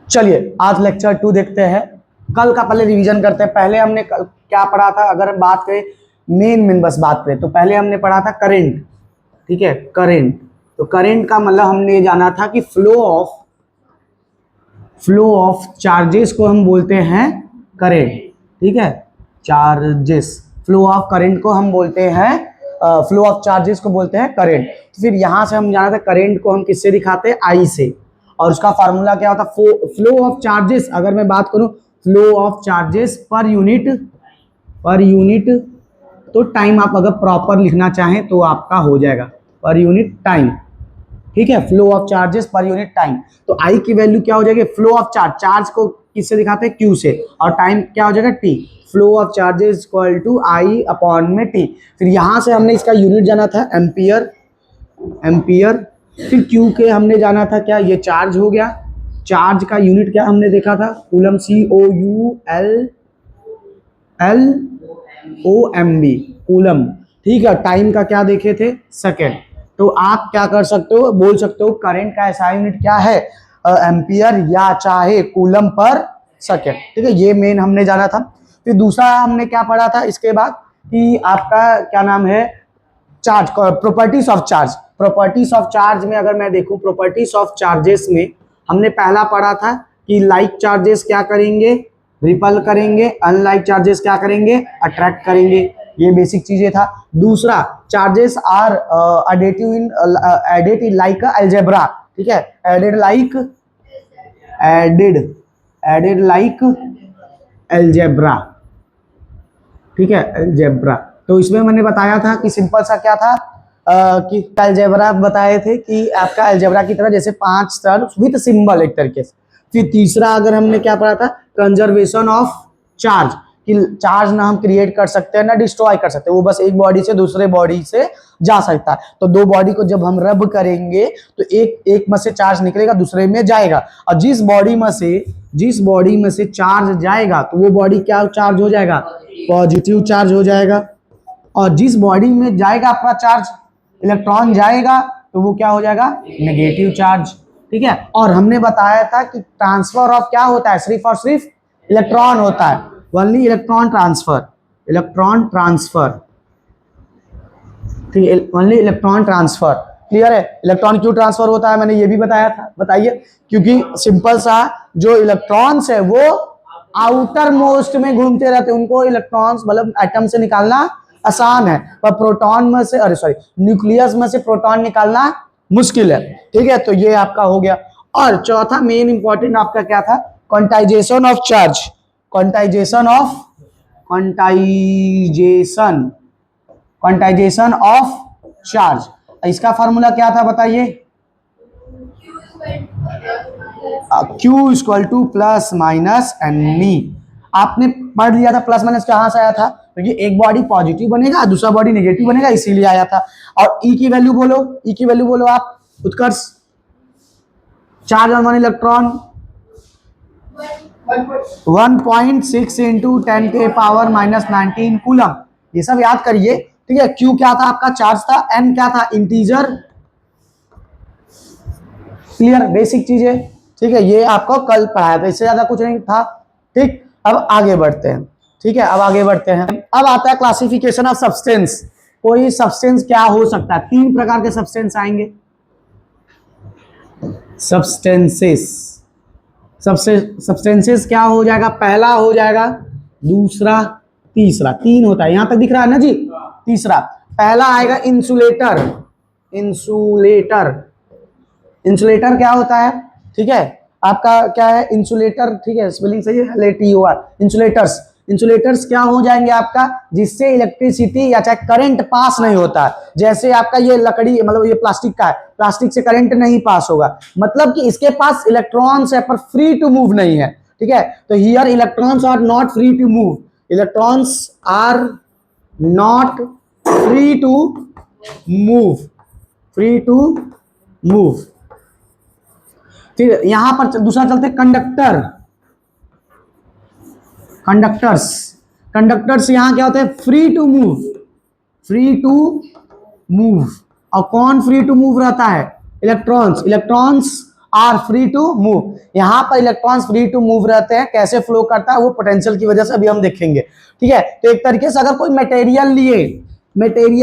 चलिए आज लेक्चर 2 देखते हैं। कल का पहले रिवीजन करते हैं। पहले हमने कल क्या पढ़ा था, अगर हम बात करें मेन बस बात करें तो पहले हमने पढ़ा था करंट। ठीक है, करंट। तो करंट का मतलब हमने ये जाना था कि फ्लो ऑफ चार्जेस को हम बोलते हैं करंट। ठीक है, चार्जेस, फ्लो ऑफ करंट को हम बोलते हैं, फ्लो ऑफ चार्जेस को बोलते हैं करंट। तो फिर यहां से हम जाना था करंट को हम किससे दिखाते हैं, आई से, और उसका फार्मूला क्या होता है, फ्लो ऑफ चार्जेस। अगर मैं बात करूं flow of charges per unit तो टाइम, आप अगर प्रॉपर लिखना चाहें तो आपका हो जाएगा पर यूनिट टाइम। ठीक है, flow of charges per unit time. तो आई की वैल्यू क्या हो जाएगी, फ्लो ऑफ चार्ज को किससे दिखाते हैं, क्यू से, और टाइम क्या हो जाएगा, T. Flow of charges equal to I upon में टी। फिर यहां से हमने इसका यूनिट जाना था एम्पियर। फिर क्यू के हमने जाना था क्या, ये चार्ज हो गया। चार्ज का यूनिट क्या हमने देखा था, कूलम, COULOMB, कूलम। ठीक है, टाइम का क्या देखे थे, सेकेंड। तो आप क्या कर सकते हो, बोल सकते हो करंट का ऐसा यूनिट क्या है, एम्पियर या चाहे कूलम पर सेकेंड। ठीक है, ये मेन हमने जाना था। फिर दूसरा हमने क्या पढ़ा था इसके बाद कि आपका क्या नाम है, charge, properties of charge. Properties of charge में अगर मैं देखूं, प्रॉपर्टीज ऑफ चार्जेस में हमने पहला पढ़ा था कि लाइक चार्जेस क्या करेंगे, रिपल करेंगे, अनलाइक चार्जेस क्या करेंगे, अट्रैक्ट करेंगे। ये बेसिक चीजें था। दूसरा, charges are added like algebra. ठीक है, एडेड लाइक अलजेब्रा। ठीक है, अलजेब्रा। तो इसमें मैंने बताया था कि सिंपल सा क्या था, कि अलजेब्रा बताए थे कि आपका अलजेब्रा की तरह जैसे 5 टर्म्स विद सिंबल एक तरीके से। फिर तीसरा अगर हमने क्या पढ़ा था, कंजर्वेशन ऑफ चार्ज, कि चार्ज ना हम क्रिएट कर सकते हैं ना डिस्ट्रॉय कर सकते हैं, वो बस एक बॉडी से दूसरे बॉडी से जा सकता है। तो दो बॉडी को जब हम रब करेंगे तो एक में से चार्ज निकलेगा, दूसरे में जाएगा, और जिस बॉडी में से चार्ज जाएगा तो वो बॉडी क्या चार्ज हो जाएगा, पॉजिटिव चार्ज हो जाएगा। और जिस बॉडी में जाएगा आपका चार्ज, इलेक्ट्रॉन जाएगा, तो वो क्या हो जाएगा, नेगेटिव चार्ज। ठीक है, और हमने बताया था कि ट्रांसफर ऑफ क्या होता है, सिर्फ और सिर्फ इलेक्ट्रॉन होता है, ओनली इलेक्ट्रॉन ट्रांसफर। ठीक है, ओनली इलेक्ट्रॉन ट्रांसफर। क्लियर है, इलेक्ट्रॉन क्यों ट्रांसफर होता है मैंने ये भी बताया था, बताइए। क्योंकि सिंपल सा, जो इलेक्ट्रॉन्स है वो आउटर मोस्ट में घूमते रहते हैं, उनको इलेक्ट्रॉन्स मतलब एटम से निकालना आसान है, पर प्रोटॉन में से, न्यूक्लियस में से प्रोटॉन निकालना मुश्किल है। ठीक है, तो ये आपका हो गया। और चौथा मेन इंपॉर्टेंट आपका क्या था, quantization of charge. Quantization of charge, इसका फॉर्मूला क्या था बताइए, Q equal two plus minus NE। आपने पढ़ लिया था प्लस माइनस कहां से आया था, क्योंकि एक बॉडी पॉजिटिव बनेगा दूसरा बॉडी नेगेटिव बनेगा, इसीलिए आया था। और E की वैल्यू बोलो, आप Utkarsh, charge on one electron 1.6 into 10 के पावर -19 कूलम। ये सब याद करिए। ठीक है, Q क्या था आपका, चार्ज था, N क्या था, इंटीजर। क्लियर, बेसिक चीजें। ठीक है, ये आपको कल पढ़ाया था, इससे ज्यादा कुछ नहीं था। ठीक, अब आगे बढ़ते हैं। ठीक है, अब आता है क्लासिफिकेशन ऑफ सब्सटेंस। कोई सब्सटेंस क्या हो सकता है, 3 प्रकार के सब्सटेंस आएंगे, सब्सटेंसेस क्या हो जाएगा, पहला हो जाएगा, दूसरा, तीसरा, 3 होता है, यहां तक दिख रहा है ना जी। तीसरा, पहला आएगा इंसुलेटर क्या होता है, ठीक है, आपका क्या है इंसुलेटर। ठीक है, स्पेलिंग सही है, इंसुलेटर्स क्या हो जाएंगे आपका, जिससे इलेक्ट्रिसिटी या चाहे करंट पास नहीं होता। जैसे आपका ये लकड़ी, मतलब ये प्लास्टिक का है, प्लास्टिक से करंट नहीं पास होगा, मतलब कि इसके पास इलेक्ट्रॉन्स है पर फ्री टू मूव नहीं है। ठीक है, तो here electrons are not free to move, फिर यहां पर दूसरा चलते कंडक्टर्स यहां क्या होते हैं, फ्री टू मूव। और कौन फ्री टू मूव रहता है, electrons are free to move. यहाँ पर इलेक्ट्रॉन्स फ्री टू मूव रहते हैं। कैसे फ्लो करता है वो पोटेंशियल की वजह से अभी हम देखेंगे। ठीक है, तो एक तरीके से अगर कोई मटेरियल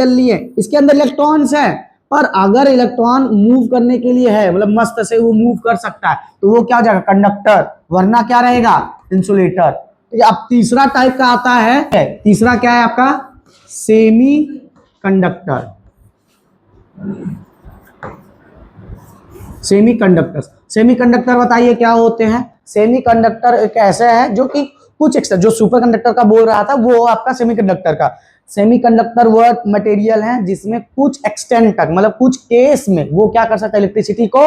लिए इसके अंदर इलेक्ट्रॉन्स हैं, पर अगर इलेक्ट्रॉन मूव करने के लिए है, मतलब मस्त से वो मूव कर सकता है, तो वो क्या हो जाएगा, कंडक्टर, वरना क्या रहेगा, इंसुलेटर। ठीक है, अब तीसरा टाइप का आता है, तीसरा क्या है आपका, सेमी कंडक्टर। सेमीकंडक्टर बताइए क्या होते हैं। सेमीकंडक्टर एक ऐसे है जो कि कुछ एक्स्ट्रा, जो सुपर कंडक्टर का बोल रहा था वो आपका सेमीकंडक्टर का। सेमीकंडक्टर वह मटेरियल है जिसमें कुछ एक्सटेंट तक, मतलब कुछ केस में वो क्या कर सकता है, इलेक्ट्रिसिटी को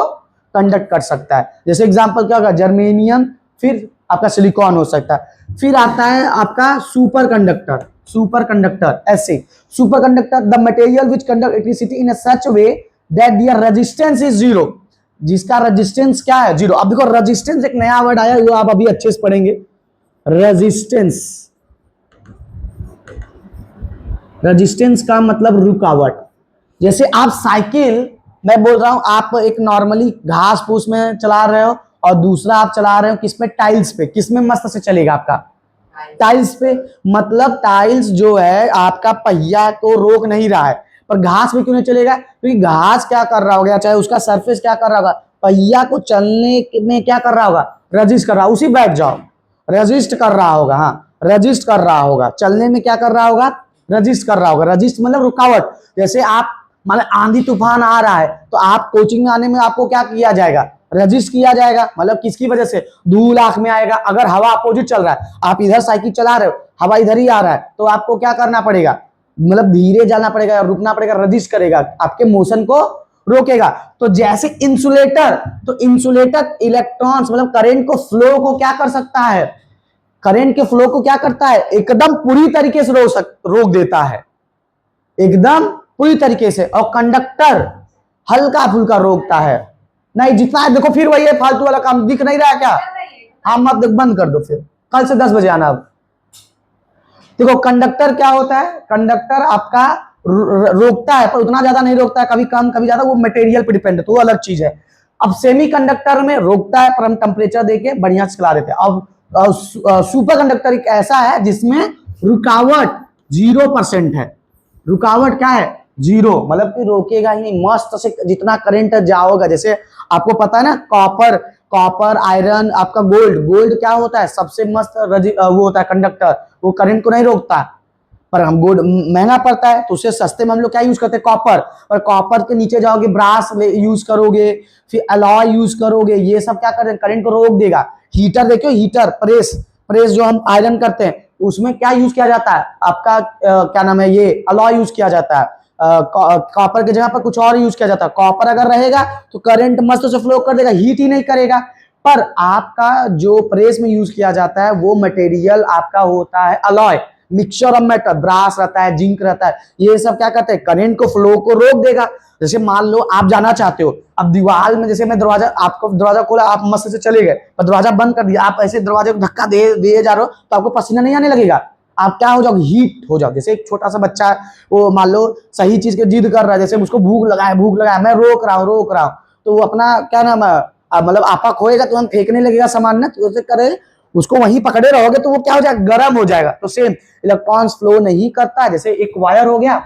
कंडक्ट कर सकता है। जैसे एग्जांपल क्या होगा, जर्मेनियम, फिर आपका सिलिकॉन हो सकता है। फिर आता है आपका सुपर कंडक्टर ऐसे। Superconductor the material which conduct electricity in such way that their resistance is zero, जिसका रेजिस्टेंस क्या है, जीरो। अब देखो रेजिस्टेंस एक नया वर्ड आया, वो आप अभी अच्छे से पढ़ेंगे। रेजिस्टेंस का मतलब रुकावट। जैसे आप साइकिल, मैं बोल रहा हूं, आप एक नॉर्मली घास फूस में चला रहे हो और दूसरा आप चला रहे हो किसमें, टाइल्स पे, किसमें मस्त से चलेगा आपका, टाइल्स पे। मतलब टाइल्स जो है आपका पहिया को रोक नहीं रहा है, पर घास में क्यों नहीं चलेगा, क्योंकि घास क्या कर रहा होगा, चाहे उसका सरफेस क्या कर रहा होगा, पहिया को चलने में क्या कर रहा होगा, रजिस्ट कर रहा, उसी बैठ जाओ, रजिस्ट कर रहा होगा। हाँ, रजिस्ट कर रहा होगा, चलने में क्या कर रहा होगा, रजिस्ट कर रहा होगा। रजिस्ट मतलब रुकावट। जैसे आप मतलब आंधी तूफान आ रहा है तो आप कोचिंग में आने में आपको क्या किया जाएगा, रजिस्ट किया जाएगा। मतलब किसकी वजह से, धूल आंख में आएगा। अगर हवा अपोजिट चल रहा है, आप इधर साइकिल चला रहे हो, हवा इधर ही आ रहा है, तो आपको क्या करना पड़ेगा, मतलब धीरे जाना पड़ेगा, रुकना पड़ेगा, रजिस्ट करेगा, आपके मोशन को रोकेगा। तो जैसे इंसुलेटर, तो इंसुलेटर इलेक्ट्रॉन्स मतलब करंट को फ्लो को क्या कर सकता है, करंट के फ्लो को क्या करता है, एकदम पूरी तरीके से रोक देता है, एकदम पूरी तरीके से। और कंडक्टर हल्का फुल्का रोकता है, नहीं जितना है। देखो फिर वही है फालतू वाला काम, दिख नहीं रहा है क्या, हाँ मत बंद कर दो, फिर कल से 10 बजे आना। अब देखो कंडक्टर क्या होता है, कंडक्टर आपका रोकता है, पर उतना ज्यादा नहीं रोकता है, कभी कम कभी ज्यादा, वो मटेरियल पे डिपेंड है, तो वो अलग चीज है। अब सेमी कंडक्टर में रोकता है, पर हम टेम्परेचर देके बढ़िया से चला देते हैं। अब सुपर कंडक्टर एक ऐसा है जिसमें रुकावट 0% है। रुकावट क्या है, जीरो, मतलब कि रोकेगा ही नहीं, मस्त से जितना करंट जाओगा। जैसे आपको पता है ना, कॉपर आयरन, आपका गोल्ड क्या होता है, सबसे मस्त वो होता है कंडक्टर, वो करंट को नहीं रोकता। पर हम गोल्ड महंगा पड़ता है, तो उससे सस्ते में हम लोग क्या यूज करते हैं, कॉपर। और कॉपर के नीचे जाओगे, ब्रास यूज करोगे, फिर अलॉय यूज करोगे, ये सब क्या करें, करंट को रोक देगा। हीटर देखियो, हीटर, प्रेस जो हम आयरन करते हैं, उसमें क्या यूज किया जाता है आपका, क्या नाम है, ये अलॉय यूज किया जाता है। कॉपर की जगह पर कुछ और यूज किया जाता है। कॉपर अगर रहेगा तो करंट मस्त से फ्लो कर देगा, हीट ही नहीं करेगा। पर आपका जो प्रेस में यूज किया जाता है वो मटेरियल आपका होता है alloy, mixture of metal, brass रहता है, जिंक रहता है, ये सब क्या करते हैं, करंट को फ्लो को रोक देगा। जैसे मान लो आप जाना चाहते हो, अब दीवार में, जैसे मैं दरवाजा, आपको दरवाजा खोला, आप मस्त से चले गए, पर दरवाजा बंद कर दिया, आप ऐसे दरवाजे को धक्का दे जा रहे हो, तो आपको पसीना नहीं आने लगेगा, आप क्या हो जाओगे, हीट हो जाओ। जैसे एक छोटा सा बच्चा है, वो मान लो सही चीज की जिद कर रहा है, जैसे उसको भूख लगा है, मैं रोक रहा हूँ, तो वो अपना क्या नाम है, मतलब आपा खोएगा तो हम फेंकने लगेगा सामान ना, तो उसे करे, उसको वहीं पकड़े रहोगे तो वो क्या हो जाएगा, गर्म हो जाएगा। तो सेम इलेक्ट्रॉन्स फ्लो नहीं करता है। जैसे एक वायर हो गया,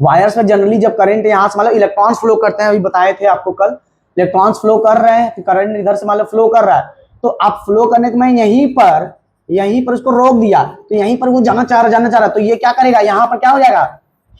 वायर्स में जनरली जब करंट यहां से, मतलब इलेक्ट्रॉन्स फ्लो करते हैं, अभी बताए थे आपको कल, इलेक्ट्रॉन्स फ्लो कर रहे हैं, तो करंट इधर से मतलब फ्लो कर रहा है, तो आप फ्लो करने के मैं यहीं पर उसको रोक दिया, तो यहीं पर वो जाना चाह रहा, तो ये क्या करेगा, यहाँ पर क्या हो जाएगा,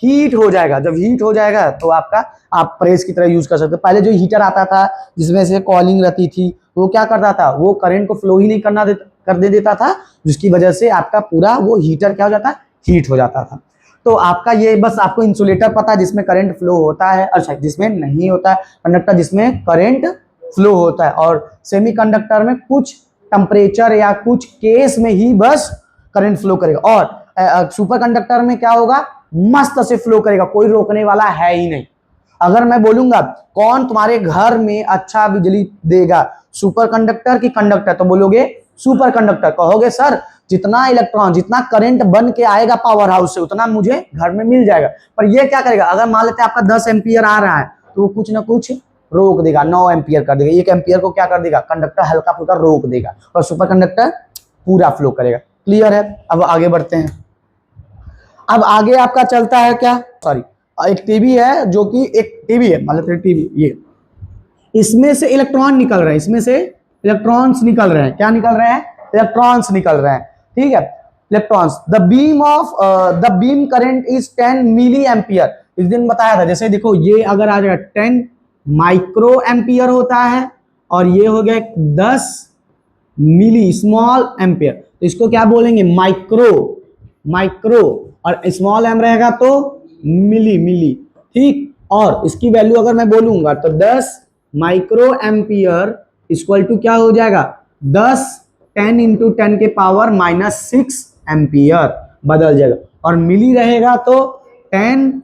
हीट हो जाएगा। जब हीट हो जाएगा तो आपका, आप प्रेस की तरह यूज कर सकते हो। पहले जो हीटर आता था जिसमें से कॉलिंग रहती थी, वो क्या करता था, वो करंट को फ्लो ही नहीं कर देता था, जिसकी वजह से आपका पूरा वो हीटर क्या हो जाता है, हीट हो जाता था। तो आपका ये बस आपको इंसुलेटर पता है जिसमें करंट फ्लो होता है, अच्छा जिसमें नहीं होता है, कंडक्टर जिसमें करंट फ्लो होता है। और सेमीकंडक्टर में कुछ टेम्परेचर या कुछ केस में ही बस करंट फ्लो करेगा। और सुपर कंडक्टर में क्या होगा, मस्त से फ्लो करेगा, कोई रोकने वाला है ही नहीं। अगर मैं बोलूंगा कौन तुम्हारे घर में अच्छा बिजली देगा, सुपर कंडक्टर की कंडक्टर, तो बोलोगे सुपर कंडक्टर। कहोगे सर जितना इलेक्ट्रॉन, जितना करंट बन के आएगा पावर हाउस से, उतना मुझे घर में मिल जाएगा। पर ये क्या करेगा, अगर मान लेते हैं आपका 10 एम्पियर आ रहा है, तो वो कुछ ना कुछ रोक देगा, 9 एम्पियर कर देगा। 1 एम्पियर को क्या कर देगा, कंडक्टर हल्का फुल्का रोक देगा और सुपर कंडक्टर पूरा फ्लो करेगा। क्लियर है। अब आगे बढ़ते हैं। अब आगे आपका चलता है क्या, सॉरी, एक टीवी है, जो कि एक टीवी है, मतलब टीवी, ये इसमें से इलेक्ट्रॉन निकल रहे हैं, इसमें से इलेक्ट्रॉन्स निकल रहे हैं। क्या निकल रहे हैं, इलेक्ट्रॉन्स निकल रहे हैं। ठीक है, electrons. The beam current is 10 milliampere. इस दिन बताया था, जैसे देखो ये अगर आ जाएगा 10 माइक्रो एम्पियर होता है और ये हो गया 10 मिली स्मॉल एम्पियर, तो इसको क्या बोलेंगे, माइक्रो, और स्मॉल एम रहेगा तो मिली। ठीक, और इसकी वैल्यू अगर मैं बोलूंगा तो 10 माइक्रो एम्पियर इक्वल टू क्या हो जाएगा, 10 इंटू 10 के पावर -6 एम्पियर बदल जाएगा, और मिली रहेगा तो 10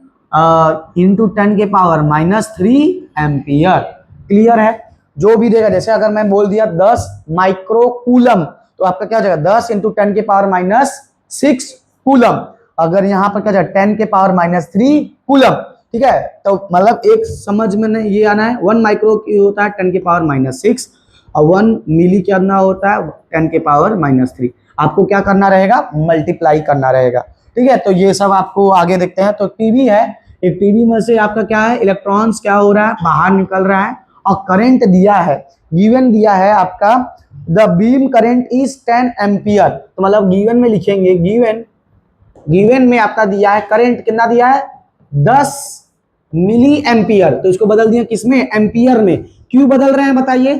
इंटू 10 के पावर -3 एम्पियर। क्लियर है। जो भी देगा, जैसे अगर मैं बोल दिया 10 माइक्रो कूलम, तो आपका क्या हो जाएगा, 10 इंटू 10 के पावर -6 कूलम। अगर यहाँ पर क्या जाएगा, 10 के पावर -3 कूलम। ठीक है, तो मतलब एक समझ में ये आना है, 1 माइक्रो की होता है 10 के पावर -6 और 1 मिली क्या होता है 10 के पावर -3। आपको क्या करना रहेगा, मल्टीप्लाई करना रहेगा। ठीक है, तो ये सब आपको आगे देखते हैं। तो टीवी है, एक टीवी में से आपका क्या है, इलेक्ट्रॉन्स क्या हो रहा है, बाहर निकल रहा है, और करंट दिया है, गिवन दिया है आपका, the beam current is 10 ampere. तो मतलब गिवन में लिखेंगे, गिवन में आपका दिया है करंट कितना दिया है, 10 मिली एम्पियर। तो इसको बदल दिया किसमें, एम्पियर में। क्यों बदल रहे हैं बताइए,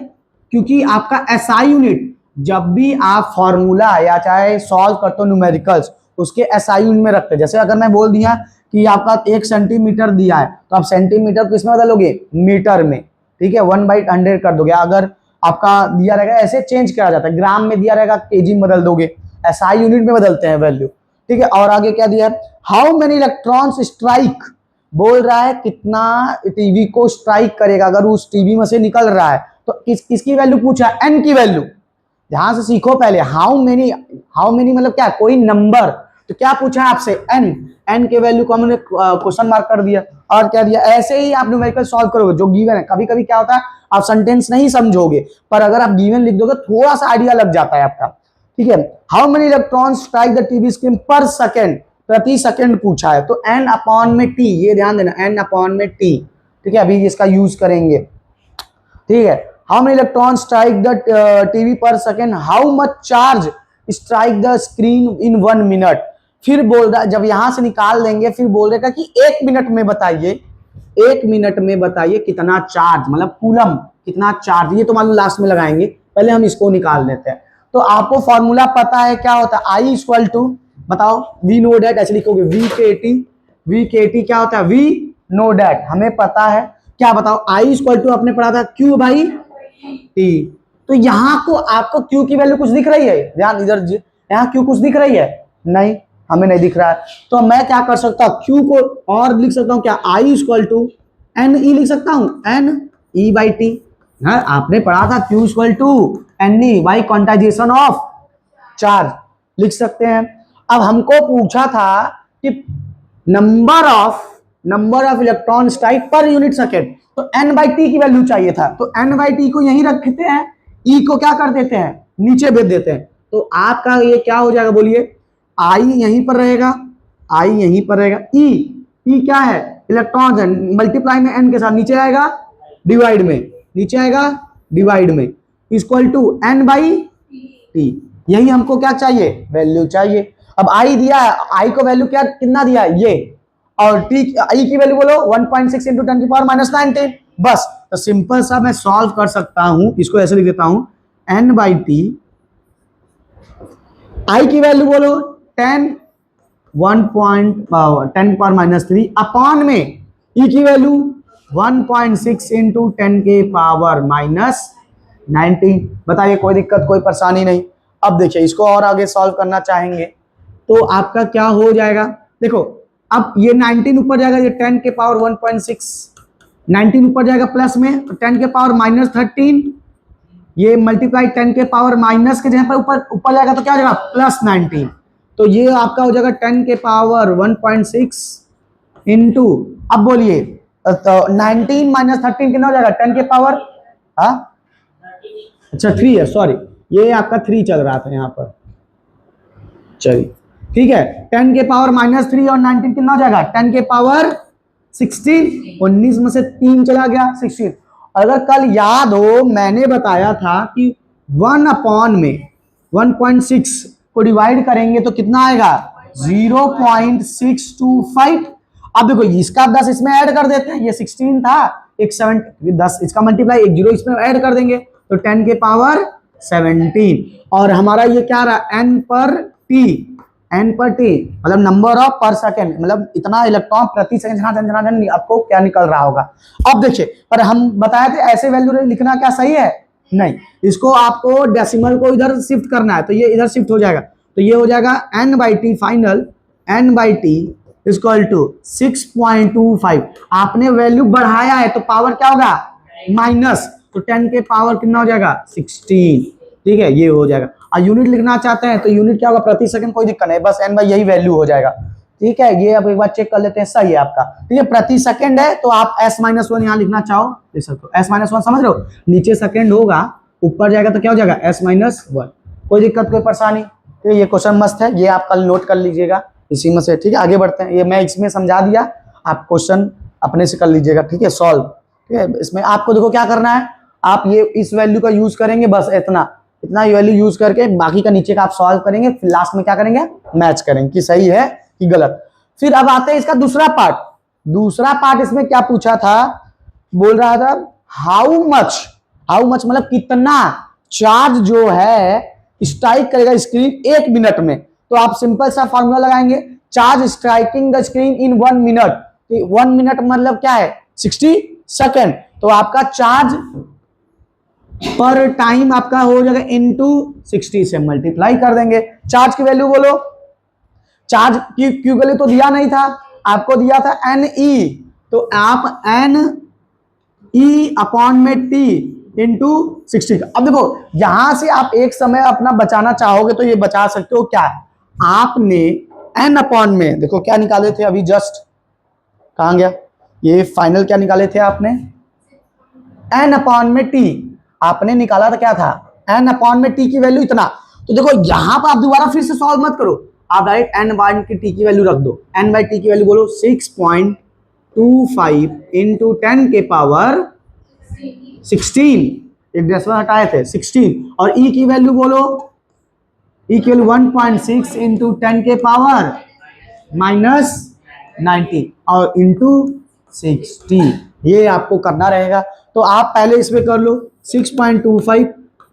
क्योंकि आपका एसआई यूनिट, जब भी आप फॉर्मूला या चाहे सॉल्व करते हो न्यूमेरिकल्स, उसके एसआई यूनिट में रखते हैं। जैसे अगर मैं बोल दिया कि आपका 1 सेंटीमीटर दिया है, तो आप सेंटीमीटर को किसमें बदलोगे, मीटर में। ठीक है, 1/100 कर दोगे। अगर आपका दिया रहेगा, ऐसे चेंज करा जाता है, ग्राम में दिया रहेगा केजी में बदल दोगे, एसआई यूनिट में बदलते हैं वैल्यू। ठीक है, और आगे क्या दिया है, हाउ मेनी इलेक्ट्रॉन्स स्ट्राइक, बोल रहा है कितना टीवी को स्ट्राइक करेगा अगर उस टीवी में से निकल रहा है। तो किसकी वैल्यू पूछा है, एन की वैल्यू। ध्यान से सीखो पहले, हाउ मेनी मतलब क्या, कोई नंबर, तो क्या पूछा है आपसे, एन के वैल्यू को हमने क्वेश्चन मार्क कर दिया। और क्या दिया, ऐसे ही आप न्यूमेरिकल सॉल्व करोगे जो गिवन है। कभी कभी क्या होता है, आप सेंटेंस नहीं समझोगे, पर अगर आप गिवन लिख दोगे थोड़ा सा आइडिया लग जाता है आपका। ठीक है, how many electrons strike the TV screen पर सेकेंड, प्रति सेकंड पूछा है, तो n अपॉन में t, ये ध्यान देना, n अपॉन में t। ठीक है, अभी इसका यूज करेंगे। ठीक है, how many electron strike the TV per second, how much charge strike the screen in 1 minute. फिर बोल रहा, जब यहां से निकाल लेंगे फिर बोल रहेगा कि 1 मिनट में बताइए, 1 मिनट में बताइए कितना चार्ज, मतलब कूलम कितना चार्ज। ये तो मालूम लास्ट में लगाएंगे, पहले हम इसको निकाल लेते हैं। तो आपको फॉर्मूला पता है क्या होता है, आई इक्वल टू, बताओ, वी नो डेट, ऐसे लिखोगे वी के टी क्या होता है, वी नो डेट, हमें पता है। क्या बताओ, आई इक्वल टू आपने पढ़ा था क्यू बाई टी। तो यहाँ को आपको क्यू की वैल्यू कुछ दिख रही है, ध्यान इधर, यहाँ क्यू कुछ दिख रही है, नहीं, हमें नहीं दिख रहा है। तो मैं क्या कर सकता हूँ, क्यू को और लिख सकता हूँ क्या, आई इक्वल टू एन ई लिख सकता हूँ, एन ई बाई टी। आपने पढ़ा था Q equal to N E by quantization of charge, लिख सकते हैं। अब हमको पूछा था कि number of electron strike per unit second, तो एन बाई टी की वैल्यू चाहिए था, तो एन बाई टी को यहीं रखते हैं, ई को क्या कर देते हैं, नीचे भेज देते हैं। तो आपका ये क्या हो जाएगा, बोलिए, आई यहीं पर रहेगा, आई यहीं पर रहेगा, ई क्या है, इलेक्ट्रॉन है, मल्टीप्लाई में एन के साथ, नीचे आएगा डिवाइड में, नीचे आएगा डिवाइड में, equal to N by T. यही हमको क्या चाहिए, वैल्यू चाहिए। अब आई दिया है, आई को वैल्यू क्या कितना दिया है, ये, और टी आई की वैल्यू बोलो 1.6 इंटू 10 की पावर -19। बस, तो सिंपल सा मैं सॉल्व कर सकता हूं, इसको ऐसे लिख देता हूं, एन बाई टी, आई की वैल्यू बोलो 10 की पावर -3 अपॉन में ई की वैल्यू 1.6 इंटू 10 के पावर -19। बताइए, कोई दिक्कत, कोई परेशानी नहीं। अब देखिए, इसको और आगे सॉल्व करना चाहेंगे तो आपका क्या हो जाएगा, देखो, अब ये 19 ऊपर जाएगा, ये 10 के पावर 1.6, 19 ऊपर जाएगा प्लस में, तो 10 के पावर -13, ये मल्टीप्लाई 10 के पावर माइनस के जगह पर ऊपर जाएगा तो क्या हो जाएगा, +19। तो ये आपका हो जाएगा 10 के पावर 1.6 इंटू, अब बोलिए तो 19 माइनस 13 कितना हो जाएगा 10 के पावर, हाँ अच्छा 3 है, सॉरी ये आपका 3 चल रहा था यहाँ पर, चलिए ठीक है। 10 के पावर -3 और 19 कितना हो जाएगा 10 के पावर 16, 19 में से 3 चला गया 16। अगर कल याद हो मैंने बताया था कि 1 अपॉन में 1.6 को डिवाइड करेंगे तो कितना आएगा 0.625। अब देखो इसका 10 इसमें ऐड कर देते हैं, ये 16 था, एक 7 10 इसका मल्टीप्लाई, एक 0 इसमें ऐड कर देंगे तो 10 के पावर 17। और हमारा ये क्या रहा n पर t मतलब नंबर ऑफ पर सेकेंड, मतलब इतना इलेक्ट्रॉन प्रति सेकंड, आपको क्या निकल रहा होगा। अब देखिए पर हम बताए थे ऐसे वैल्यू लिखना क्या सही है, नहीं, इसको आपको डेसिमल को इधर शिफ्ट करना है तो ये इधर शिफ्ट हो जाएगा, तो ये हो जाएगा n/t final, n/t equal to 6.25। आपने वैल्यू बढ़ाया है तो पावर क्या होगा माइनस, तो 10 के पावर कितना हो जाएगा 16, ठीक है ये हो जाएगा। और यूनिट लिखना चाहते हैं तो यूनिट क्या होगा प्रति सेकंड, कोई दिक्कत नहीं, बस n यही वैल्यू हो जाएगा, ठीक है। ये अब एक बार चेक कर लेते हैं, सही है आपका, ठीक है प्रति सेकंड है तो आप s-1 यहाँ लिखना चाहो लिख सकते हो, s-1 समझ रहे हो, नीचे सेकंड होगा ऊपर जाएगा तो क्या हो जाएगा s-1, कोई दिक्कत कोई परेशानी, ठीक है। ये क्वेश्चन मस्त है, ये आप कल नोट कर लीजिएगा इसी में से, ठीक है। आगे बढ़ते हैं, ये मैं इसमें समझा दिया, आप क्वेश्चन अपने से कर लीजिएगा, ठीक है सॉल्व, ठीक है। इसमें आपको देखो क्या करना है, आप ये इस वैल्यू का यूज करेंगे, बस इतना वैल्यू यूज करके बाकी का नीचे का आप सॉल्व करेंगे, फिर लास्ट में क्या करेंगे मैच करेंगे कि सही है कि गलत। फिर अब आते हैं इसका दूसरा पार्ट इसमें क्या पूछा था, बोल रहा था हाउ मच मतलब कितना चार्ज जो है स्ट्राइक करेगा स्क्रीन 1 मिनट में। तो आप सिंपल सा फॉर्मूला लगाएंगे, charge striking the screen in 1 minute, 1 minute मतलब क्या है 60 सेकेंड, तो आपका चार्ज पर टाइम आपका हो जाएगा इनटू 60 से मल्टीप्लाई कर देंगे। चार्ज की वैल्यू बोलो, चार्ज की क्यू वैल्यू तो दिया नहीं था, आपको दिया था NE, तो आप NE अपॉन में T इंटू 60। अब देखो यहां से आप एक समय अपना बचाना चाहोगे तो ये बचा सकते हो, क्या आपने n अपॉन में देखो क्या निकाले थे अभी जस्ट, कहां गया ये फाइनल, क्या निकाले थे आपने n अपॉन में t, आपने निकाला था क्या था n अपॉन में t की वैल्यू इतना। तो देखो यहां पर आप दोबारा फिर से सॉल्व मत करो, आप डायरेक्ट n बाय की t की वैल्यू रख दो, n बाय t की वैल्यू बोलो 6.25 इंटू 10 के पावर 16, एक डेसिमल हटाए थे 16, और e की वैल्यू बोलो, e की वैल्यू 1.6 इंटू 10 के पावर -90 और इंटू 60, ये आपको करना रहेगा। तो आप पहले इसमें कर लो 6.25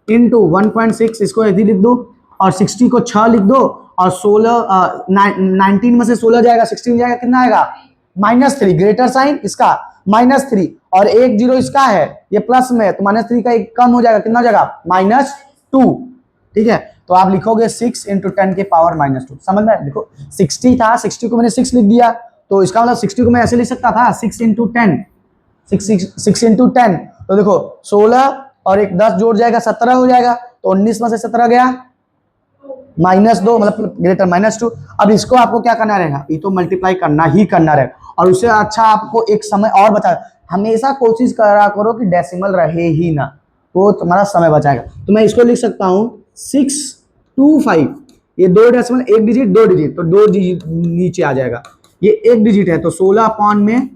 इंटू 1.6, इसको ऐसे लिख दो और 60 को 6 लिख दो और 19 में से 16 जाएगा 16 जाएगा, कितना आएगा -3, ग्रेटर साइन इसका -3 और 1 0 इसका है, ये प्लस में तो -3 का एक कम हो जाएगा, कितना हो जाएगा -2, ठीक है। तो आप लिखोगे 6 इंटू 10 के पावर -2, समझ में, देखो 60 था, 60 को मैंने 6 लिख दिया, तो इसका मतलब 60 को मैं ऐसे लिख सकता था 6 इंटू 10, 6 इंटू 10, तो देखो 16 और एक 10 जोड़ जाएगा 17 हो जाएगा, तो 19 में से 17 गया -2 मतलब ग्रेटर -2। अब इसको आपको क्या करना रहेगा, ये तो मल्टीप्लाई करना ही करना रहेगा, और उससे अच्छा आपको एक समय और बचा, हमेशा कोशिश करा करो कि डेसिमल रहे ही ना, वो तुम्हारा समय बचाएगा। तो मैं इसको लिख सकता हूँ 625, ये 2 डेसिमल 1 डिजिट 2 डिजिट, तो 2 डिजिट नीचे आ जाएगा, ये 1 डिजिट है तो 16 अपॉन में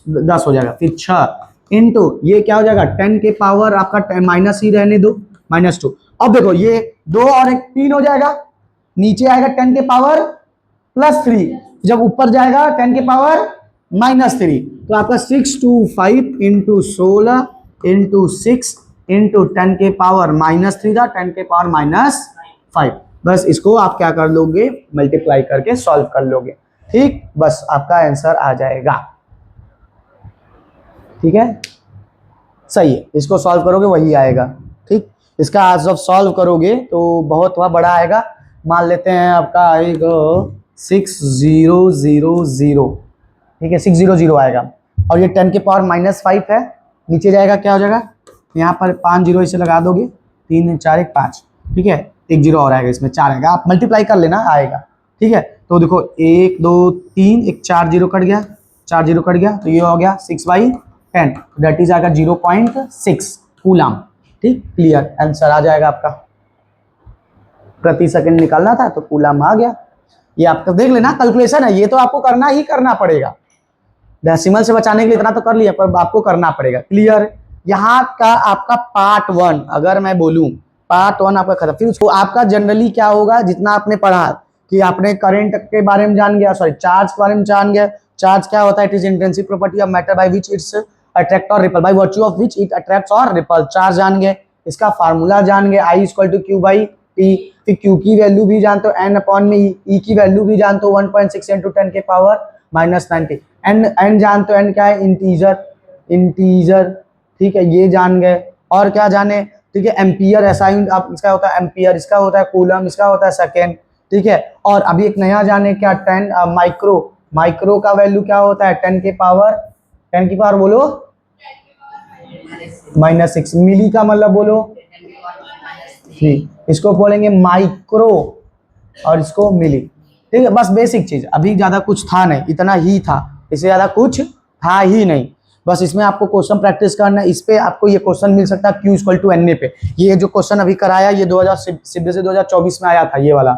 10 हो जाएगा, फिर 6 इंटू ये क्या हो जाएगा 10 के पावर आपका माइनस ही रहने दो -2। अब देखो ये 2 और 1 3 हो जाएगा, नीचे आएगा 10 के पावर +3, जब ऊपर जाएगा 10 के पावर -3, तो आपका 625 इंटू 16 इंटू 6 इंटू 10 के पावर -3 था, 10 के पावर -5, बस इसको आप क्या कर लोगे मल्टीप्लाई करके सॉल्व कर लोगे, ठीक, बस आपका आंसर आ जाएगा, ठीक है सही है। इसको सॉल्व करोगे वही आएगा, ठीक। इसका आज जब सॉल्व करोगे तो बहुत बड़ा आएगा, मान लेते हैं आपका आएगा 6000, ठीक है 600 आएगा, और ये 10 के पावर -5 है, नीचे जाएगा क्या हो जाएगा, यहाँ पर 5 0 इसे लगा दोगे, 3 4 1 5, ठीक है 1 0 और आएगा, इसमें 4 आएगा, आप मल्टीप्लाई कर लेना आएगा, ठीक है। तो देखो 1 2 3 1 4 0 कट गया, 4 जीरो कट गया तो ये हो गया 6/10, दैट इज आएगा 0.6 कूलम। ठीक, क्लियर, आंसर आ जाएगा आपका। प्रति सेकंड निकालना था तो कूलम आ गया। ये आपका देख लेना कैलकुलेशन है, ये तो आपको करना ही करना पड़ेगा। डेसिमल से बचाने के लिए इतना तो कर लिया, पर आपको करना पड़ेगा। क्लियर, यहाँ का आपका पार्ट 1 अगर मैं बोलूं, पार्ट 1 आपका खत्म। फिर उसको आपका जनरली क्या होगा, जितना आपने पढ़ा कि आपने करंट के बारे में जान गया, सॉरी चार्ज के बारे में जान गया। चार्ज क्या होता है, it is intensive property of matter by which it's attract or repel, by virtue of which it attracts or repel. Charge जान गए, इसका फार्मूला जान गए, I equal to Q by T. फिर क्यू की वैल्यू भी जानते हो, एन अपॉन में ई की वैल्यू भी जानते हो, 1.6 × 10 के पावर -90। एन जानते हो, एन क्या है, इंटीजर। ठीक है, ये जान गए। और क्या जाने, ठीक है, एम्पियर एसआई आप इसका होता है एम्पियर, इसका होता है कूलम, इसका होता है सेकेंड। ठीक है, और अभी एक नया जाने क्या, 10 माइक्रो का वैल्यू क्या होता है, 10 की पावर बोलो -6। मिली का मतलब बोलो 3, इसको बोलेंगे माइक्रो और इसको मिली। ठीक है, बस बेसिक चीज, अभी ज्यादा कुछ था नहीं, इतना ही था, इससे ज्यादा कुछ था ही नहीं। बस इसमें आपको क्वेश्चन प्रैक्टिस करना है। इस पे आपको ये क्वेश्चन मिल सकता है Q = NA पे। ये जो क्वेश्चन अभी कराया ये 2000 2024 में आया था ये वाला।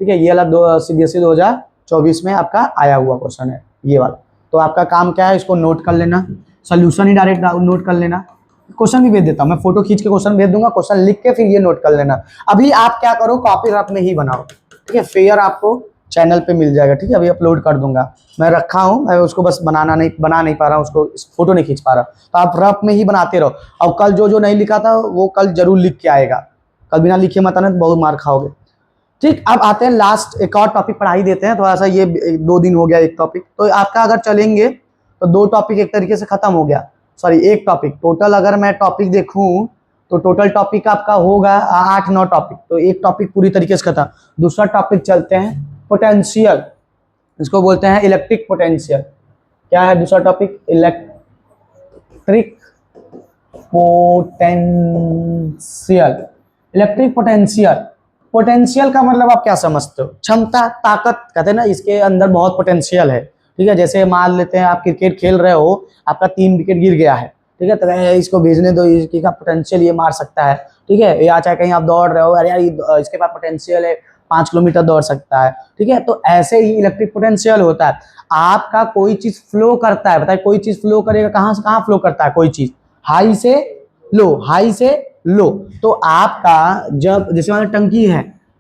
ठीक है, ये वाला CBSE 2024 में आपका आया हुआ क्वेश्चन है ये वाला। तो आपका काम क्या है, इसको नोट कर लेना, सोल्यूशन ही डायरेक्ट नोट कर लेना। क्वेश्चन भी भेज देता हूँ मैं, फोटो खींच के क्वेश्चन भेज दूंगा, क्वेश्चन लिख के फिर ये नोट कर लेना। अभी आप क्या करो, कॉपी रफ में ही बनाओ। ठीक है, फेयर आपको चैनल पे मिल जाएगा। ठीक है, अभी अपलोड कर दूंगा, मैं रखा हूँ, मैं उसको बस बना नहीं पा रहा हूँ, उसको फोटो नहीं खींच पा रहा, तो आप रफ में ही बनाते रहो। और कल जो नहीं लिखा था वो कल जरूर लिख के आएगा, कल बिना लिखे मत आना तो बहुत मार खाओगे। ठीक, अब आते हैं लास्ट, एक और टॉपिक पढ़ा ही देते हैं, थोड़ा सा ये 2 दिन हो गया एक टॉपिक, तो आपका अगर चलेंगे तो 2 टॉपिक एक तरीके से खत्म हो गया, सॉरी 1 टॉपिक टोटल। अगर मैं टॉपिक देखूं तो टोटल टॉपिक आपका होगा 8-9 टॉपिक, तो 1 टॉपिक पूरी तरीके से खत्म। दूसरा टॉपिक चलते हैं, पोटेंशियल, इसको बोलते हैं इलेक्ट्रिक पोटेंशियल। क्या है दूसरा topic, electric potential. Electric potential का मतलब आप क्या समझते हो, क्षमता, ताकत कहते हैं ना, इसके अंदर बहुत पोटेंशियल है। ठीक है, जैसे मान लेते हैं आप क्रिकेट खेल रहे हो, आपका 3 विकेट गिर गया है। ठीक है, तो इसको भेजने दो, इसका पोटेंशियल ये मार सकता है। ठीक है, या चाहे कहीं आप दौड़ रहे हो, अरे यार इसके पास पोटेंशियल है 5 किलोमीटर दौड़ सकता है। ठीक है, तो ऐसे ही इलेक्ट्रिक पोटेंशियल होता है। आपका कोई चीज फ्लो करता है, बताइए कोई चीज फ्लो करेगा, कहाँ से कहाँ फ्लो करता है कोई चीज, हाई से लो। तो आपका जब जैसे मान टंकी है,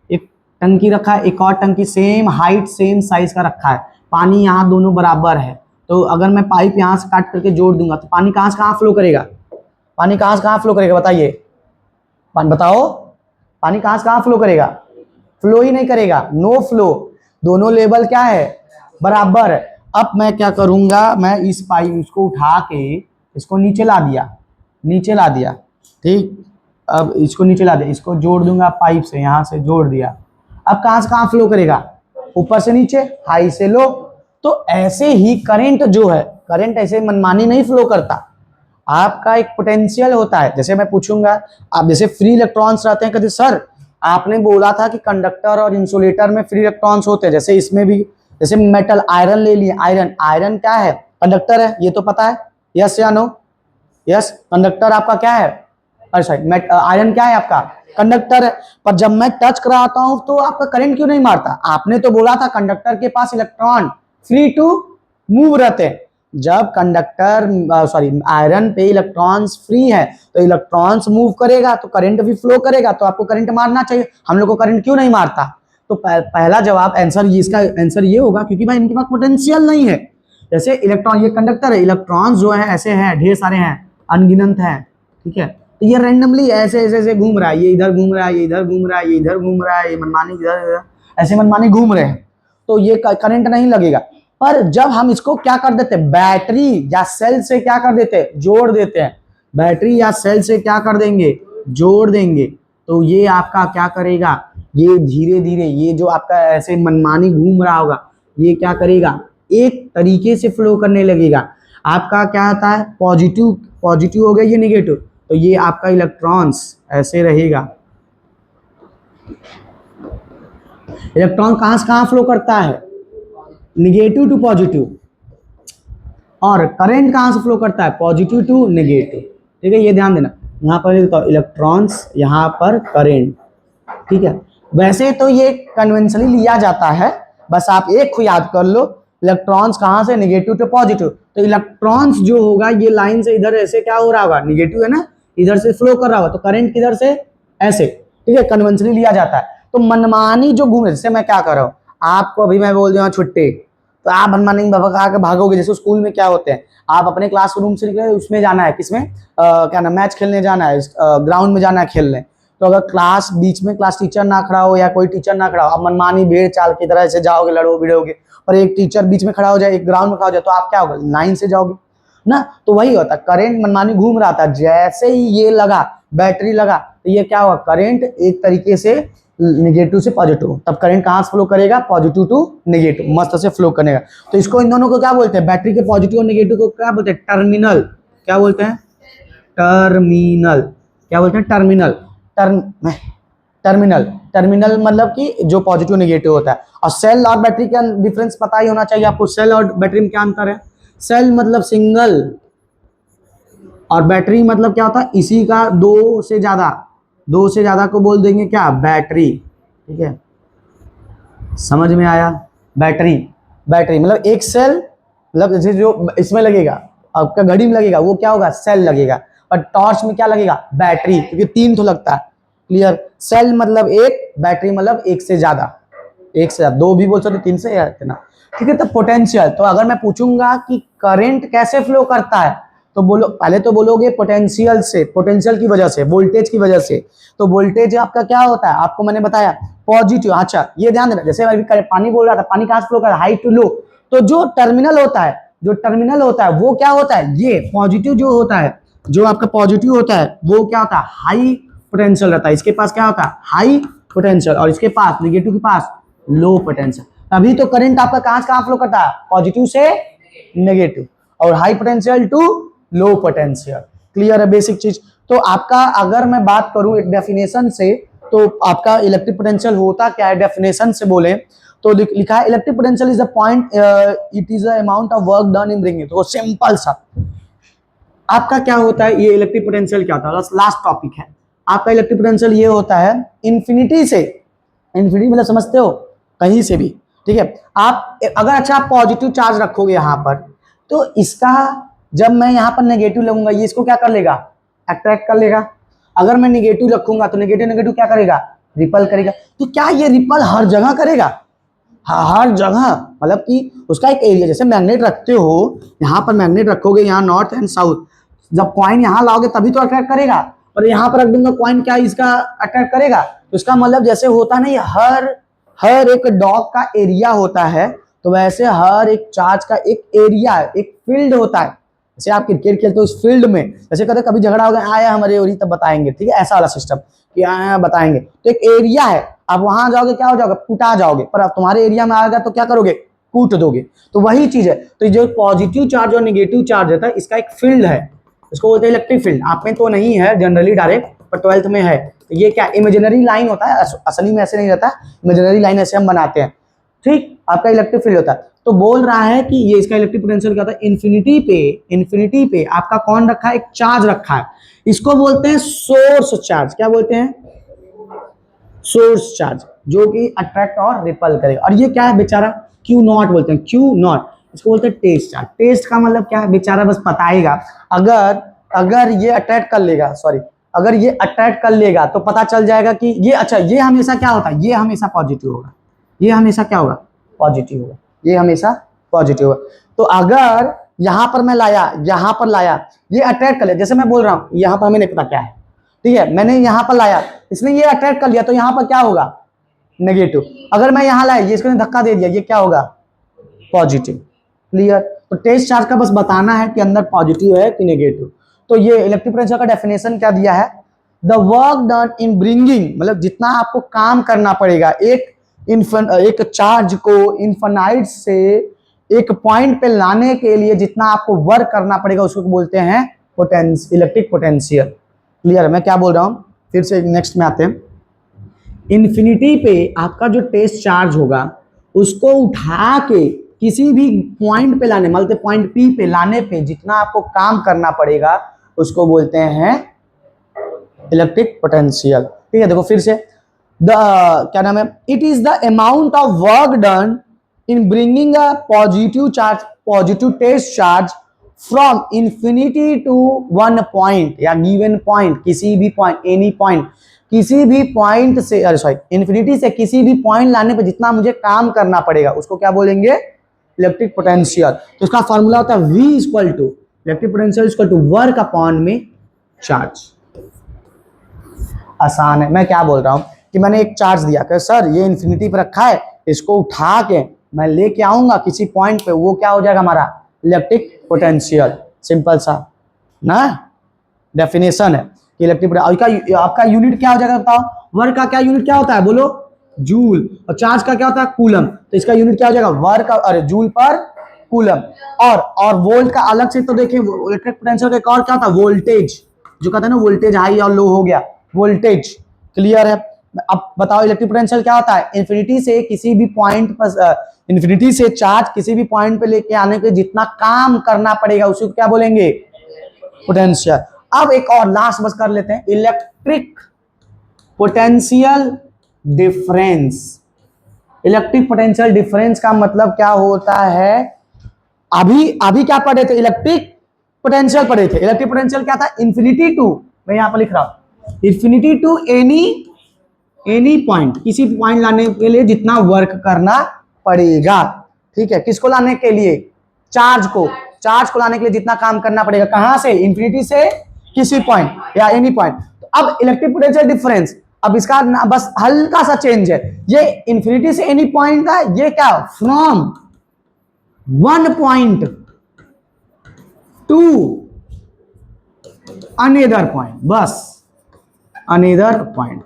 एक टंकी रखा है, एक और टंकी सेम हाइट सेम साइज का रखा है, पानी यहाँ दोनों बराबर है, तो अगर मैं पाइप यहाँ से काट करके जोड़ दूंगा तो पानी कहाँ से कहाँ फ्लो करेगा, बताइए, बताओ, पानी कहाँ से कहाँ फ्लो करेगा, फ्लो ही नहीं करेगा, नो फ्लो। दोनों लेवल क्या है, बराबर है। अब मैं क्या करूंगा, मैं इस पाइप इसको उठा के इसको नीचे ला दिया। ठीक, अब इसको नीचे ला दिया, इसको जोड़ दूंगा पाइप से, यहाँ से जोड़ दिया। अब कहाँ से कहाँ फ्लो करेगा, ऊपर से नीचे, हाई से लो। तो ऐसे ही करंट जो है, करंट ऐसे मनमानी नहीं फ्लो करता, आपका एक पोटेंशियल होता है। जैसे मैं पूछूंगा, आप जैसे फ्री इलेक्ट्रॉन्स रहते हैं, कहते सर आपने बोला था कि कंडक्टर और इंसुलेटर में फ्री इलेक्ट्रॉन्स होते हैं, जैसे इसमें भी, जैसे मेटल आयरन ले लिए, आयरन क्या है, कंडक्टर है, ये तो पता है, यस या नो, यस, कंडक्टर आपका क्या है, आयरन क्या है आपका, कंडक्टर है। पर जब मैं टच कराता हूं तो आपका करंट क्यों नहीं मारता, आपने तो बोला था कंडक्टर के पास इलेक्ट्रॉन फ्री टू मूव रहते हैं। जब आयरन पे इलेक्ट्रॉन्स फ्री है तो इलेक्ट्रॉन्स मूव करेगा तो करंट भी फ्लो करेगा, तो आपको करंट मारना चाहिए, हम लोग को करंट क्यों नहीं मारता। तो पहला जवाब इसका आंसर ये होगा, क्योंकि भाई इनके पास पोटेंशियल नहीं है। जैसे इलेक्ट्रॉन, ये कंडक्टर है, इलेक्ट्रॉन्स जो है ऐसे हैं, ढेर सारे हैं, अनगिनत हैं। ठीक है, तो ये रैंडमली ऐसे घूम रहा है, ये इधर घूम रहा है, ये इधर घूम रहा है, ये इधर घूम रहा है, ये मनमानी इधर, ऐसे मनमानी घूम रहे हैं, तो ये करंट नहीं लगेगा। पर जब हम इसको क्या कर देते हैं, बैटरी या सेल से क्या कर देते हैं, जोड़ देते हैं, बैटरी या सेल से क्या कर देंगे, जोड़ देंगे, तो ये आपका क्या करेगा, ये धीरे धीरे, ये जो आपका ऐसे मनमानी घूम रहा होगा, ये क्या करेगा, एक तरीके से फ्लो करने लगेगा। आपका क्या आता है, पॉजिटिव हो गया, ये नेगेटिव, तो ये आपका इलेक्ट्रॉन्स ऐसे रहेगा। इलेक्ट्रॉन कहां से कहां फ्लो करता है, निगेटिव टू पॉजिटिव, और करंट कहाँ से फ्लो करता है, पॉजिटिव टू नेगेटिव। ठीक है, ये ध्यान देना, यहाँ पर इलेक्ट्रॉन्स, यहाँ पर करंट। ठीक है, वैसे तो ये कन्वेंशनली लिया जाता है, बस आप एक को याद कर लो, इलेक्ट्रॉन्स कहाँ से, नेगेटिव टू पॉजिटिव। तो इलेक्ट्रॉन्स जो होगा ये लाइन से इधर ऐसे क्या हो रहा होगा, नेगेटिव है ना, इधर से फ्लो कर रहा होगा, तो करंट किधर से, ऐसे। ठीक है, कन्वेंशनली लिया जाता है। तो मनमानी जो घूम, जैसे मैं क्या कर रहा हूँ, आपको अभी मैं बोल दिया छुट्टी, तो आप मनमानी भगा के भागोगे। जैसे स्कूल में क्या होते हैं, आप अपने क्लासरूम से निकले, उसमें जाना है, किसमें, क्या नाम, मैच खेलने जाना है, ग्राउंड में जाना है खेलने। तो अगर क्लास बीच में क्लास टीचर ना खड़ा हो या कोई टीचर ना खड़ा हो, आप मनमानी भेड़ चाल की तरह से जाओगे, लड़ो भिड़ोगे, और एक टीचर बीच में खड़ा हो जाए, एक ग्राउंड में खड़ा हो जाए, तो आप क्या होगा, लाइन से जाओगे ना। तो वही होता है, करंट मनमानी घूम रहा था, जैसे ही ये लगा, बैटरी लगा, तो ये क्या हुआ, करंट एक तरीके से नेगेटिव से पॉजिटिव, तब करंट कहाँ से फ्लो करेगा, पॉजिटिव टू नेगेटिव, मस्त से फ्लो करेगा। तो इसको, इन दोनों को क्या बोलते हैं, बैटरी के पॉजिटिव और नेगेटिव को क्या बोलते हैं, टर्मिनल। क्या बोलते हैं, टर्मिनल। क्या बोलते हैं, टर्मिनल। टर्मिनल, टर्मिनल मतलब कि जो पॉजिटिव नेगेटिव होता है। और सेल और बैटरी का डिफरेंस पता ही होना चाहिए आपको, सेल और बैटरी में क्या अंतर है। सेल मतलब सिंगल, और बैटरी मतलब क्या होता है, इसी का दो से ज्यादा को बोल देंगे क्या, बैटरी। ठीक है, समझ में आया, बैटरी। बैटरी मतलब एक सेल, मतलब जैसे जो इसमें लगेगा, आपका घड़ी में लगेगा, वो क्या होगा, सेल लगेगा। और टॉर्च में क्या लगेगा, बैटरी, क्योंकि 3 तो लगता है। क्लियर, सेल मतलब एक, बैटरी मतलब एक से ज्यादा, दो भी बोल सकते, 3 से या इतना। ठीक है, तो पोटेंशियल, तो अगर मैं पूछूंगा कि करंट कैसे फ्लो करता है, तो बोलो, पहले तो बोलोगे पोटेंशियल से, पोटेंशियल की वजह से, वोल्टेज की वजह से। तो वोल्टेज आपका क्या होता है, आपको मैंने बताया पॉजिटिव। अच्छा, ये ध्यान देना, जैसे मैं अभी पानी बोल रहा था, पानी कहाँ से फ्लो कर रहा है, हाई टू लो। तो जो टर्मिनल होता है वो क्या होता है, ये पॉजिटिव जो होता है, जो आपका पॉजिटिव होता है, वो क्या होता है, हाई पोटेंशियल रहता है। इसके पास क्या होता है, हाई पोटेंशियल, और इसके पास, नेगेटिव के पास, लो पोटेंशियल। अभी तो करंट आपका कहां से कहां फ्लो करता है, पॉजिटिव से नेगेटिव, और high potential to low potential. Clear है बेसिक चीज। तो आपका, अगर मैं बात करूं एक डेफिनेशन से, तो आपका इलेक्ट्रिक पोटेंशियल होता क्या है, डेफिनेशन से बोले तो लिखा है, electric potential is the point, it is the amount of work done in bringing. तो सिंपल सा आपका क्या होता है, ये इलेक्ट्रिक पोटेंशियल क्या होता है, लास्ट टॉपिक है आपका। इलेक्ट्रिक पोटेंशियल ये होता है इंफिनिटी से, इंफिनिटी मतलब समझते हो, कहीं से भी। ठीक है, आप अगर अच्छा आप पॉजिटिव चार्ज रखोगे यहाँ पर, तो इसका जब मैं यहाँ पर नेगेटिव लगूंगा, ये इसको क्या कर लेगा, अट्रैक्ट कर लेगा। अगर मैं नेगेटिव रखूंगा तो नेगेटिव नेगेटिव क्या करेगा, रिपल करेगा। तो क्या ये रिपल हर जगह करेगा, हर जगह, मतलब कि उसका एक एरिया, जैसे मैग्नेट रखते हो, यहाँ पर मैग्नेट रखोगे, यहाँ नॉर्थ एंड साउथ, जब कॉइन यहाँ लाओगे तभी तो अट्रैक्ट करेगा, और यहाँ पर रख दूंगा कॉइन, क्या इसका अट्रैक्ट करेगा। तो इसका मतलब जैसे होता नहीं, हर एक डॉग का एरिया होता है, तो वैसे हर एक चार्ज का एक एरिया, एक फील्ड होता है। जैसे आप क्रिकेट खेलते हो, इस फील्ड में जैसे कहते कभी झगड़ा हो गया, आया हमारे ओरी तब बताएंगे। ठीक है, ऐसा वाला सिस्टम कि आया बताएंगे, तो एक एरिया है, आप वहां जाओगे क्या हो जाओगे, कूटा जाओगे, पर अब तुम्हारे एरिया में आएगा तो क्या करोगे, कूट दोगे। तो वही चीज है। तो जो पॉजिटिव चार्ज और नेगेटिव चार्ज होता है, इसका एक फील्ड है, इसको बोलते हैं इलेक्ट्रिक फील्ड। आप में तो नहीं है जनरली डायरेक्ट, पर 12th में है। तो ये क्या इमेजिनरी लाइन होता है, असली में ऐसे नहीं रहता, इमेजिनरी लाइन ऐसे हम बनाते हैं। ठीक, आपका इलेक्ट्रिक फील्ड होता है। तो बोल रहा है कि ये इसका इलेक्ट्रिक पोटेंशियल क्या होता है, इन्फिनिटी पे आपका कौन रखा है, एक चार्ज रखा है, इसको बोलते हैं सोर्स चार्ज। क्या बोलते हैं, सोर्स चार्ज, जो कि अट्रैक्ट और रिपल करेगा। और ये क्या है बेचारा, क्यू नॉट बोलते हैं, क्यू नॉट, इसको बोलते हैं टेस्ट चार्ज। टेस्ट का मतलब क्या है, बेचारा बस बताएगा। अगर ये अट्रैक्ट कर लेगा, सॉरी, अगर ये अट्रैक्ट कर लेगा तो पता चल जाएगा कि ये, अच्छा, ये हमेशा क्या होता है, ये हमेशा पॉजिटिव होगा, ये हमेशा क्या होगा, पॉजिटिव होगा, ये हमेशा पॉजिटिव होगा। तो अगर यहां पर मैं लाया, यहां पर लाया, ये अट्रैक्ट कर लिया, जैसे मैं बोल रहा हूं यहां पर हमें नहीं पता क्या है, ठीक है, मैंने यहां पर लाया, इसने ये अट्रैक्ट कर लिया, तो यहां पर क्या होगा, नेगेटिव। अगर मैं यहां लाया, ये इसको धक्का दे दिया, ये क्या होगा, पॉजिटिव। क्लियर। तो टेस्ट चार्ज का बस बताना है कि अंदर पॉजिटिव है कि नेगेटिव। तो ये इलेक्ट्रिक पोटेंशियल का डेफिनेशन क्या दिया है, the work done in bringing, मतलब जितना आपको काम करना पड़ेगा एक चार्ज को इन्फिनाइट से एक पॉइंट पे लाने के लिए, जितना आपको वर्क करना पड़ेगा, उसको बोलते हैं इलेक्ट्रिक पोटेंशियल। क्लियर है मैं क्या बोल रहा हूं, फिर से नेक्स्ट में आते हैं। इन्फिनिटी पे आपका जो टेस्ट चार्ज होगा, उसको उठा के किसी भी पॉइंट पे लाने, मतलब पॉइंट पी पे लाने पे जितना आपको काम करना पड़ेगा उसको बोलते हैं इलेक्ट्रिक पोटेंशियल। ठीक है, देखो फिर से द क्या नाम है, it is the amount of work done in bringing a positive test charge from infinity to one point या गिवन पॉइंट, किसी भी पॉइंट, एनी पॉइंट, किसी भी पॉइंट से, अरे सॉरी, इन्फिनिटी से किसी भी पॉइंट लाने पे जितना मुझे काम करना पड़ेगा उसको क्या बोलेंगे, इलेक्ट्रिक पोटेंशियल। तो इसका फॉर्मूला होता है V equal to electric potential equal to work upon में चार्ज। आसान है। मैं क्या बोल रहा हूं कि मैंने एक चार्ज दिया कि सर ये इन्फिनिटी पे रखा है, इसको उठा के मैं लेके आऊंगा किसी पॉइंट पे, वो क्या हो जाएगा हमारा इलेक्ट्रिक पोटेंशियल। सिंपल सा ना डेफिनेशन है कि इलेक्ट्रिक, आपका यूनिट क्या हो जाएगा बताओ, वर्क का क्या यूनिट क्या होता है बोलो, जूल, और चार्ज का क्या होता है कूलम, तो इसका यूनिट क्या हो जाएगा वर्क, अरे जूल पर कूलम। और वोल्ट का अलग से तो देखिए, इलेक्ट्रिक पोटेंशियल का एक और क्या होता है वोल्टेज, जो कहते हैं ना वोल्टेज हाई और लो हो गया, वोल्टेज। क्लियर है। अब बताओ इलेक्ट्रिक पोटेंशियल क्या होता है, इन्फिनिटी से किसी भी पॉइंट पर, इन्फिनिटी से चार्ज किसी भी पॉइंट पे लेके आने के जितना काम करना पड़ेगा उसी को क्या बोलेंगे पोटेंशियल। अब एक और लास्ट बस कर लेते हैं, electric potential difference. Electric potential difference का मतलब क्या होता है, अभी क्या पढ़े थे, इलेक्ट्रिक पोटेंशियल पढ़े थे। इलेक्ट्रिक पोटेंशियल क्या था, इंफिनिटी टू, मैं यहां पर लिख रहा हूं, इंफिनिटी टू एनी पॉइंट, किसी पॉइंट लाने के लिए जितना वर्क करना पड़ेगा। ठीक है, किसको लाने के लिए, चार्ज को लाने के लिए जितना काम करना पड़ेगा, कहां से, इंफिनिटी से किसी पॉइंट या एनी पॉइंट। अब इलेक्ट्रिक पोटेंशियल डिफरेंस, अब इसका बस हल्का सा चेंज है, ये इंफिनिटी से एनी पॉइंट का, ये क्या from one point to another point, बस अनदर पॉइंट।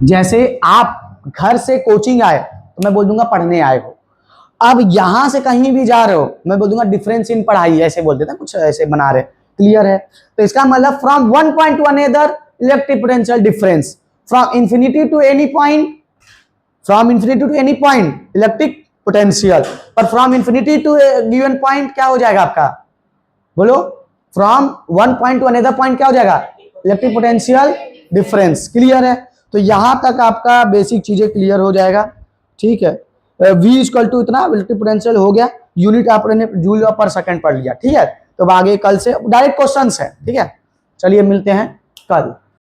जैसे आप घर से कोचिंग आए तो मैं बोल दूंगा पढ़ने आए हो, अब यहां से कहीं भी जा रहे हो मैं बोल दूंगा डिफरेंस इन पढ़ाई, ऐसे बोल देते हैं, कुछ ऐसे बना रहे। क्लियर है। तो इसका मतलब from one point to another electric potential difference, from infinity to any point, from infinity to any point electric potential, पर from infinity to given point क्या हो जाएगा आपका, बोलो, from one point to another point क्या हो जाएगा electric potential difference. Clear है। तो यहां तक आपका बेसिक चीजें क्लियर हो जाएगा। ठीक है, V इक्वल टू इतना इलेक्ट्रिक पोटेंशियल हो गया, यूनिट आपने जूल पर सेकंड पढ़ लिया। ठीक है, तो आगे कल से डायरेक्ट क्वेश्चंस है। ठीक है, चलिए मिलते हैं कल।